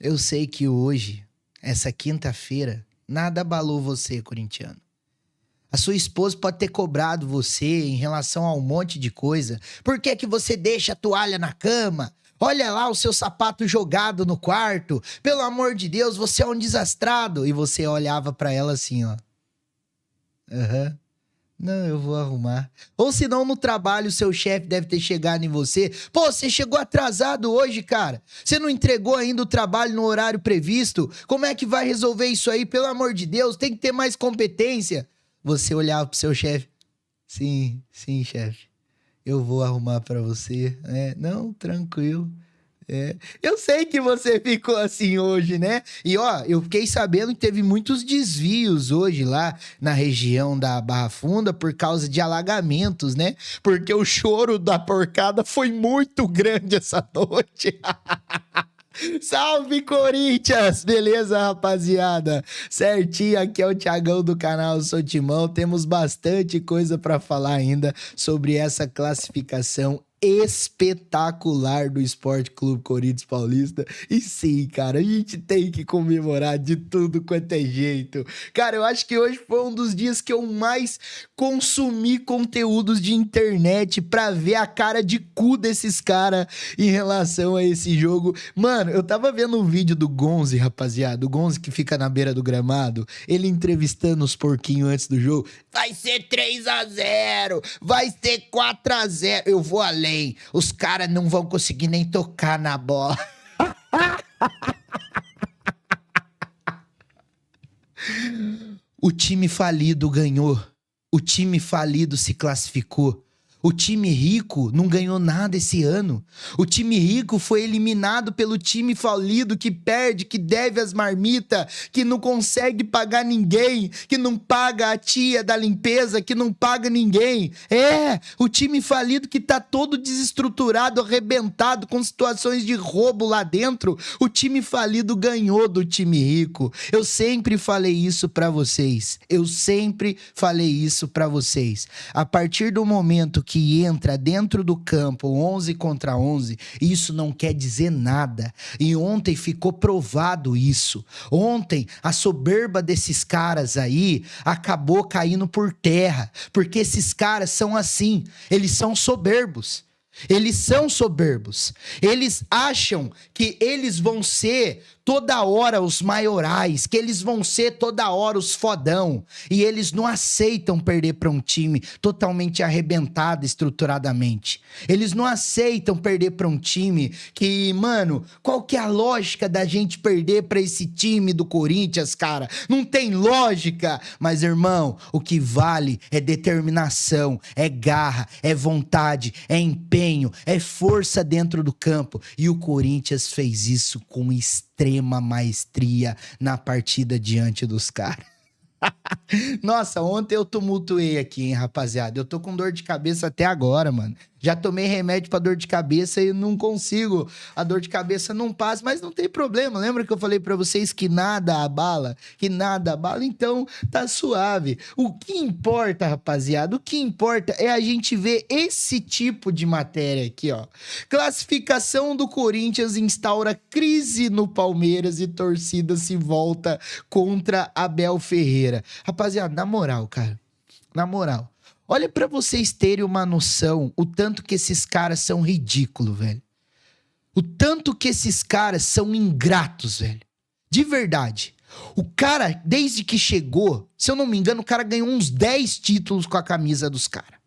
Eu sei que hoje, essa quinta-feira, nada abalou você, corintiano. A sua esposa pode ter cobrado você em relação a um monte de coisa. Por que que você deixa a toalha na cama? Olha lá o seu sapato jogado no quarto. Pelo amor de Deus, você é um desastrado. E você olhava pra ela assim, ó. Aham. Não, eu vou arrumar. Ou senão no trabalho o seu chefe deve ter chegado em você. Pô, você chegou atrasado hoje, cara. Você não entregou ainda o trabalho no horário previsto. Como é que vai resolver isso aí? Pelo amor de Deus, tem que ter mais competência. Você olhava pro seu chefe. Sim, chefe. Eu vou arrumar pra você. Não, tranquilo. Eu sei que você ficou assim hoje, né? E ó, eu fiquei sabendo que teve muitos desvios hoje lá na região da Barra Funda por causa de alagamentos, né? Porque o choro da porcada foi muito grande essa noite. Salve, Corinthians! Beleza, rapaziada? Certinho, aqui é o Thiagão do canal Sou Timão. Temos bastante coisa pra falar ainda sobre essa classificação espetacular do Esporte Clube Corinthians Paulista. E sim, cara, a gente tem que comemorar de tudo quanto é jeito. Cara, eu acho que hoje foi um dos dias que eu mais consumi conteúdos de internet pra ver a cara de cu desses caras em relação a esse jogo. Mano, eu tava vendo um vídeo do Gonzi, rapaziada, o Gonzi que fica na beira do gramado, ele entrevistando os porquinhos antes do jogo. Vai ser 3-0, vai ser 4-0. Eu vou além. Os caras não vão conseguir nem tocar na bola. O time falido ganhou. O time falido se classificou. O time rico não ganhou nada esse ano. O time rico foi eliminado pelo time falido que perde, que deve as marmitas, que não consegue pagar ninguém, que não paga a tia da limpeza, que não paga ninguém. O time falido que tá todo desestruturado, arrebentado, com situações de roubo lá dentro. O time falido ganhou do time rico. Eu sempre falei isso pra vocês. A partir do momento que entra dentro do campo 11 contra 11, isso não quer dizer nada. E ontem ficou provado isso. Ontem a soberba desses caras aí acabou caindo por terra, porque esses caras são assim, eles são soberbos. Eles acham que eles vão ser toda hora os maiorais, que eles vão ser toda hora os fodão. E eles não aceitam perder para um time totalmente arrebentado estruturadamente. Eles não aceitam perder para um time que, mano, qual que é a lógica da gente perder para esse time do Corinthians, cara? Não tem lógica. Mas, irmão, o que vale é determinação, é garra, é vontade, é empenho, é força dentro do campo. E o Corinthians fez isso com extrema maestria na partida diante dos caras. Nossa, ontem eu tumultuei aqui, hein, rapaziada. Eu tô com dor de cabeça até agora, mano. Já tomei remédio pra dor de cabeça e não consigo. A dor de cabeça não passa, mas não tem problema. Lembra que eu falei pra vocês que nada abala? Então tá suave. O que importa, rapaziada, é a gente ver esse tipo de matéria aqui, ó. Classificação do Corinthians instaura crise no Palmeiras e torcida se volta contra Abel Ferreira. Rapaziada, na moral, cara. Na moral. Olha pra vocês terem uma noção o tanto que esses caras são ridículos, velho. O tanto que esses caras são ingratos, velho. De verdade. O cara, desde que chegou, se eu não me engano, o cara ganhou uns 10 títulos com a camisa dos caras.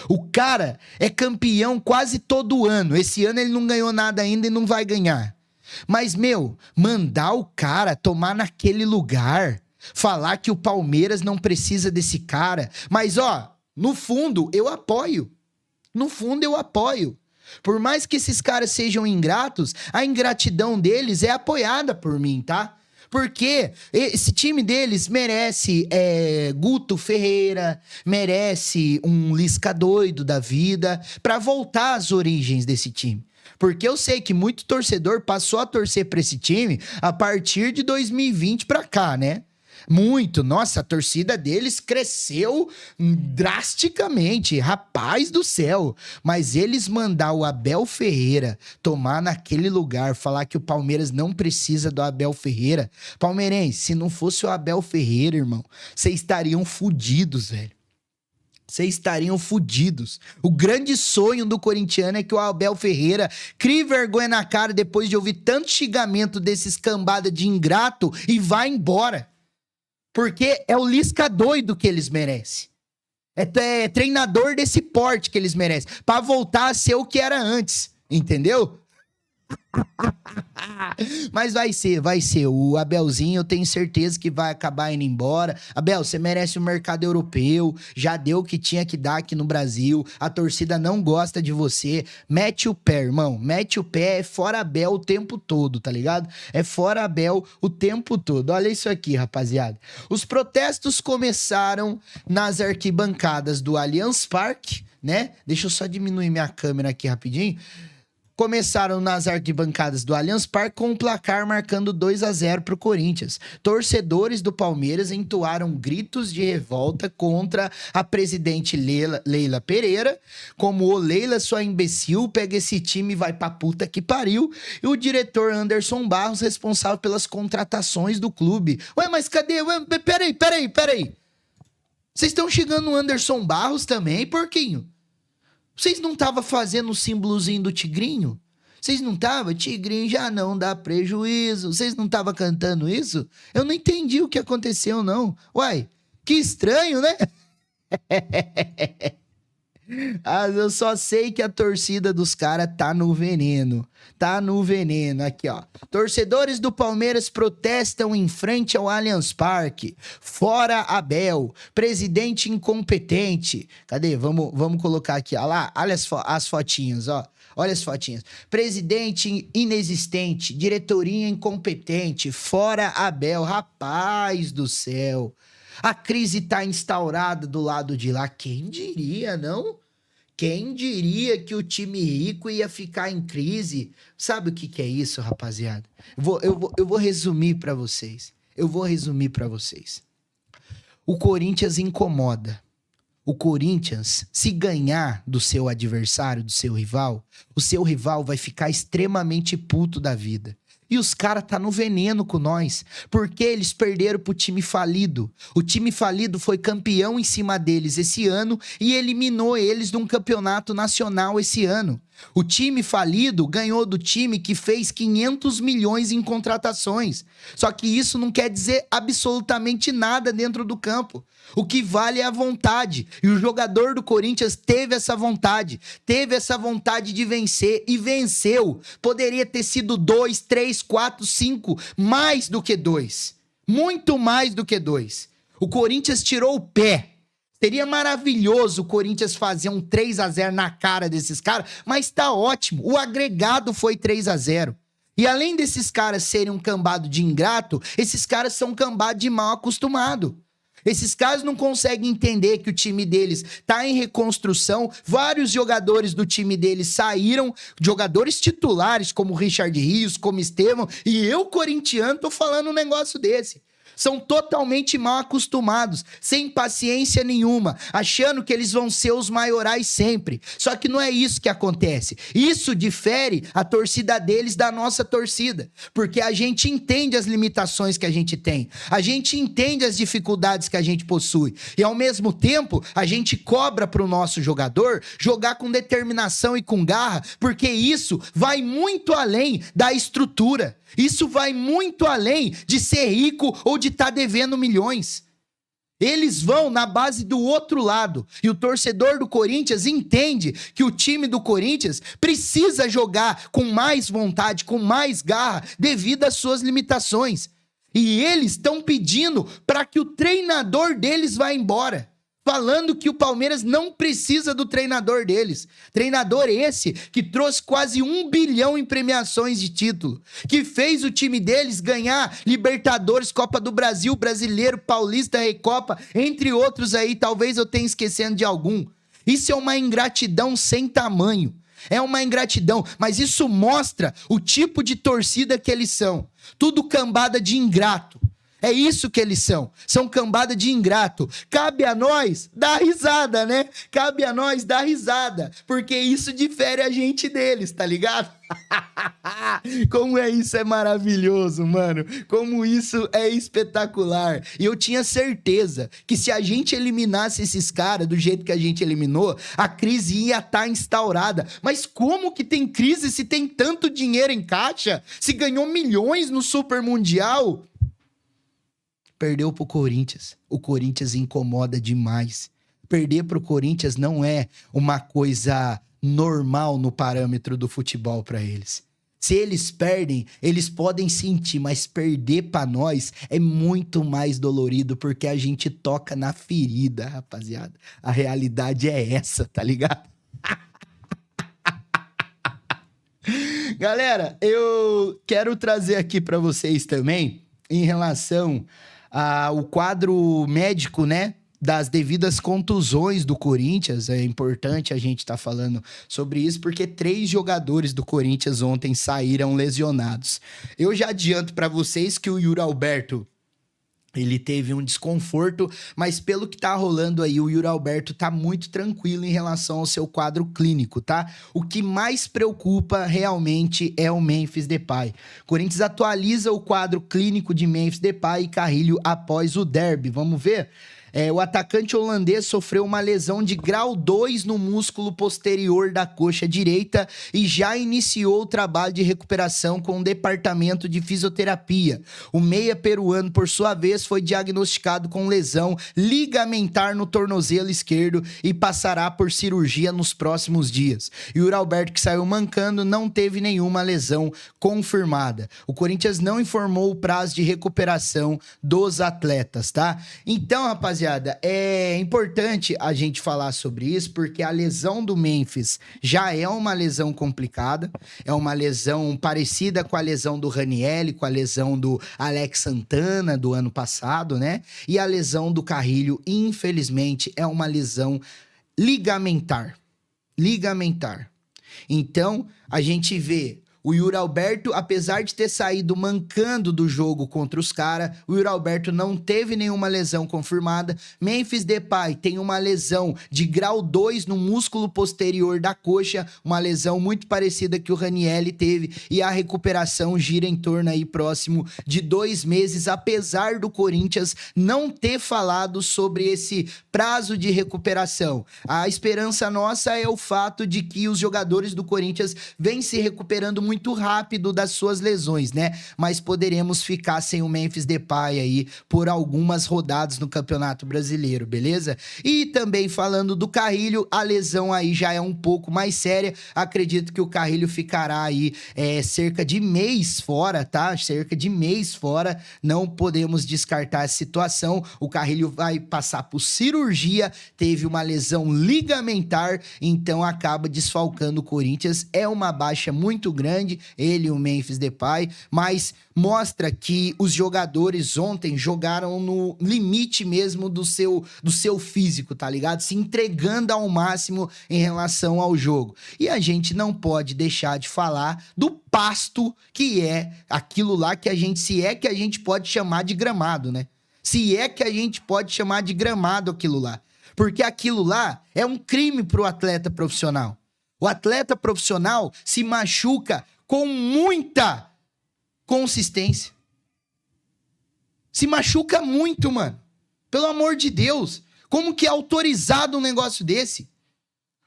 O cara é campeão quase todo ano. Esse ano ele não ganhou nada ainda e não vai ganhar. Mas, meu, mandar o cara tomar naquele lugar, falar que o Palmeiras não precisa desse cara. Mas, ó, no fundo, eu apoio. Por mais que esses caras sejam ingratos, a ingratidão deles é apoiada por mim, tá? Porque esse time deles merece Guto Ferreira, merece um Lisca doido da vida, pra voltar às origens desse time. Porque eu sei que muito torcedor passou a torcer pra esse time a partir de 2020 pra cá, né? Muito. Nossa, a torcida deles cresceu drasticamente. Rapaz do céu. Mas eles mandar o Abel Ferreira tomar naquele lugar, falar que o Palmeiras não precisa do Abel Ferreira. Palmeirense, se não fosse o Abel Ferreira, irmão, vocês estariam fodidos, velho. Vocês estariam fodidos. O grande sonho do corintiano é que o Abel Ferreira crie vergonha na cara depois de ouvir tanto xingamento desses cambada de ingrato e vá embora. Porque é o Lisca doido que eles merecem. É treinador desse porte que eles merecem. Pra voltar a ser o que era antes. Entendeu? Mas vai ser. O Abelzinho, eu tenho certeza que vai acabar indo embora. Abel, você merece o mercado europeu. Já deu o que tinha que dar aqui no Brasil. A torcida não gosta de você. Mete o pé, irmão. Mete o pé. É fora Abel o tempo todo, tá ligado? É fora Abel o tempo todo. Olha isso aqui, rapaziada. Os protestos começaram nas arquibancadas do Allianz Parque, né? Deixa eu só diminuir minha câmera aqui rapidinho. Começaram nas arquibancadas do Allianz Parque com o placar marcando 2-0 pro Corinthians. Torcedores do Palmeiras entoaram gritos de revolta contra a presidente Leila Pereira, como "Ô Leila, sua imbecil, pega esse time e vai pra puta que pariu", e o diretor Anderson Barros, responsável pelas contratações do clube. Ué, mas cadê? Ué, peraí. Vocês estão xingando o Anderson Barros também, porquinho? Vocês não estavam fazendo o símbolozinho do tigrinho? Vocês não estavam? Tigrinho já não dá prejuízo. Vocês não estavam cantando isso? Eu não entendi o que aconteceu, não. Uai, que estranho, né? Eu só sei que a torcida dos caras tá no veneno. Tá no veneno. Aqui, ó. Torcedores do Palmeiras protestam em frente ao Allianz Parque. Fora Abel. Presidente incompetente. Cadê? Vamos colocar aqui. Olha lá. Olha as fotinhas, ó. Olha as fotinhas. Presidente inexistente. Diretoria incompetente. Fora Abel. Rapaz do céu. A crise tá instaurada do lado de lá. Quem diria, não? Quem diria que o time rico ia ficar em crise? Sabe o que é isso, rapaziada? Eu vou resumir pra vocês. O Corinthians incomoda. O Corinthians, se ganhar do seu adversário, do seu rival, o seu rival vai ficar extremamente puto da vida. E os caras tá no veneno com nós, porque eles perderam pro time falido. O time falido foi campeão em cima deles esse ano e eliminou eles de um campeonato nacional esse ano. O time falido ganhou do time que fez 500 milhões em contratações. Só que isso não quer dizer absolutamente nada dentro do campo. O que vale é a vontade. E o jogador do Corinthians teve essa vontade de vencer e venceu. Poderia ter sido 2, 3, 4, 5, mais do que 2. Muito mais do que 2. O Corinthians tirou o pé. Seria maravilhoso o Corinthians fazer um 3-0 na cara desses caras, mas tá ótimo. O agregado foi 3-0. E além desses caras serem um cambado de ingrato, esses caras são um cambado de mal acostumado. Esses caras não conseguem entender que o time deles tá em reconstrução. Vários jogadores do time deles saíram, jogadores titulares como Richard Rios, como Estevão, e eu, corintiano, tô falando um negócio desse. São totalmente mal acostumados, sem paciência nenhuma, achando que eles vão ser os maiorais sempre. Só que não é isso que acontece. Isso difere a torcida deles da nossa torcida, porque a gente entende as limitações que a gente tem, a gente entende as dificuldades que a gente possui, e ao mesmo tempo a gente cobra para o nosso jogador jogar com determinação e com garra, porque isso vai muito além da estrutura. Isso vai muito além de ser rico ou de estar devendo milhões. Eles vão na base do outro lado. E o torcedor do Corinthians entende que o time do Corinthians precisa jogar com mais vontade, com mais garra, devido às suas limitações. E eles estão pedindo para que o treinador deles vá embora. Falando que o Palmeiras não precisa do treinador deles. Treinador esse que trouxe quase 1 bilhão em premiações de título. Que fez o time deles ganhar Libertadores, Copa do Brasil, Brasileiro, Paulista, Recopa, entre outros aí. Talvez eu tenha esquecendo de algum. Isso é uma ingratidão sem tamanho. É uma ingratidão, mas isso mostra o tipo de torcida que eles são. Tudo cambada de ingrato. É isso que eles são. São cambada de ingrato. Cabe a nós dar risada, né? Cabe a nós dar risada. Porque isso difere a gente deles, tá ligado? Como isso é maravilhoso, mano. Como isso é espetacular. E eu tinha certeza que se a gente eliminasse esses caras do jeito que a gente eliminou, a crise ia estar instaurada. Mas como que tem crise se tem tanto dinheiro em caixa? Se ganhou milhões no Super Mundial? Perdeu pro Corinthians. O Corinthians incomoda demais. Perder pro Corinthians não é uma coisa normal no parâmetro do futebol para eles. Se eles perdem, eles podem sentir, mas perder para nós é muito mais dolorido porque a gente toca na ferida, rapaziada. A realidade é essa, tá ligado? Galera, eu quero trazer aqui para vocês também em relação ao quadro médico, né? Das devidas contusões do Corinthians. É importante a gente estar falando sobre isso, porque 3 jogadores do Corinthians ontem saíram lesionados. Eu já adianto para vocês que o Yuri Alberto, ele teve um desconforto, mas pelo que tá rolando aí, o Yuri Alberto tá muito tranquilo em relação ao seu quadro clínico, tá? O que mais preocupa realmente é o Memphis Depay. Corinthians atualiza o quadro clínico de Memphis Depay e Carrilho após o derby. Vamos ver? O atacante holandês sofreu uma lesão de grau 2 no músculo posterior da coxa direita e já iniciou o trabalho de recuperação com o departamento de fisioterapia. O meia peruano, por sua vez, foi diagnosticado com lesão ligamentar no tornozelo esquerdo e passará por cirurgia nos próximos dias. E o Alberto, que saiu mancando, não teve nenhuma lesão confirmada. O Corinthians não informou o prazo de recuperação dos atletas, tá? Então, rapaziada, é importante a gente falar sobre isso, porque a lesão do Memphis já é uma lesão complicada, é uma lesão parecida com a lesão do Ranieri, com a lesão do Alex Santana do ano passado, né? E a lesão do Carrilho, infelizmente, é uma lesão ligamentar. Ligamentar. Então, a gente vê o Yuri Alberto, apesar de ter saído mancando do jogo contra os caras, o Yuri Alberto não teve nenhuma lesão confirmada. Memphis Depay tem uma lesão de grau 2 no músculo posterior da coxa, uma lesão muito parecida que o Ranieri teve, e a recuperação gira em torno aí próximo de 2 meses, apesar do Corinthians não ter falado sobre esse prazo de recuperação. A esperança nossa é o fato de que os jogadores do Corinthians vêm se recuperando muito rápido das suas lesões, né? Mas poderemos ficar sem o Memphis Depay aí por algumas rodadas no Campeonato Brasileiro, beleza? E também falando do Carrilho, a lesão aí já é um pouco mais séria. Acredito que o Carrilho ficará aí cerca de mês fora, tá? Cerca de mês fora. Não podemos descartar a situação. O Carrilho vai passar por cirurgia, teve uma lesão ligamentar, então acaba desfalcando o Corinthians. É uma baixa muito grande, ele e o Memphis Depay, mas mostra que os jogadores ontem jogaram no limite mesmo do seu físico, tá ligado? Se entregando ao máximo em relação ao jogo. E a gente não pode deixar de falar do pasto, que é aquilo lá que a gente, se é que a gente pode chamar de gramado, né? Se é que a gente pode chamar de gramado aquilo lá. Porque aquilo lá é um crime pro atleta profissional. O atleta profissional se machuca com muita consistência. Se machuca muito, mano. Pelo amor de Deus. Como que é autorizado um negócio desse?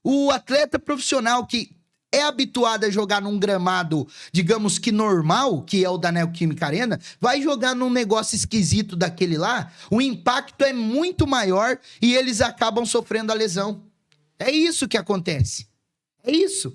O atleta profissional que é habituado a jogar num gramado, digamos que normal, que é o da Neoquímica Arena, vai jogar num negócio esquisito daquele lá, o impacto é muito maior e eles acabam sofrendo a lesão. É isso que acontece. É isso.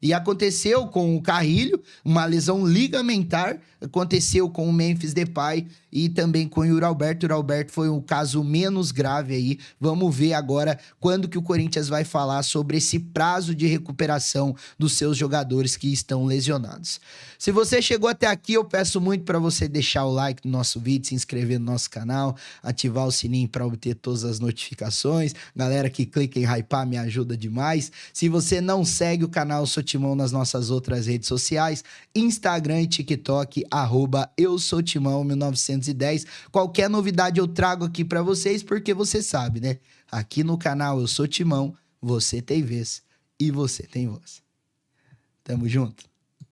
E aconteceu com o Carrilho, uma lesão ligamentar, aconteceu com o Memphis Depay e também com o Yuri Alberto. O Yuri Alberto foi um caso menos grave aí. Vamos ver agora quando que o Corinthians vai falar sobre esse prazo de recuperação dos seus jogadores que estão lesionados. Se você chegou até aqui, eu peço muito para você deixar o like no nosso vídeo, se inscrever no nosso canal, ativar o sininho para obter todas as notificações. Galera que clica em hypar me ajuda demais. Se você não segue o canal, eu sou Timão nas nossas outras redes sociais, Instagram e TikTok, @eusoutimão1910. Qualquer novidade eu trago aqui pra vocês, porque você sabe, né? Aqui no canal Eu Sou Timão, você tem vez e você tem voz. Tamo junto.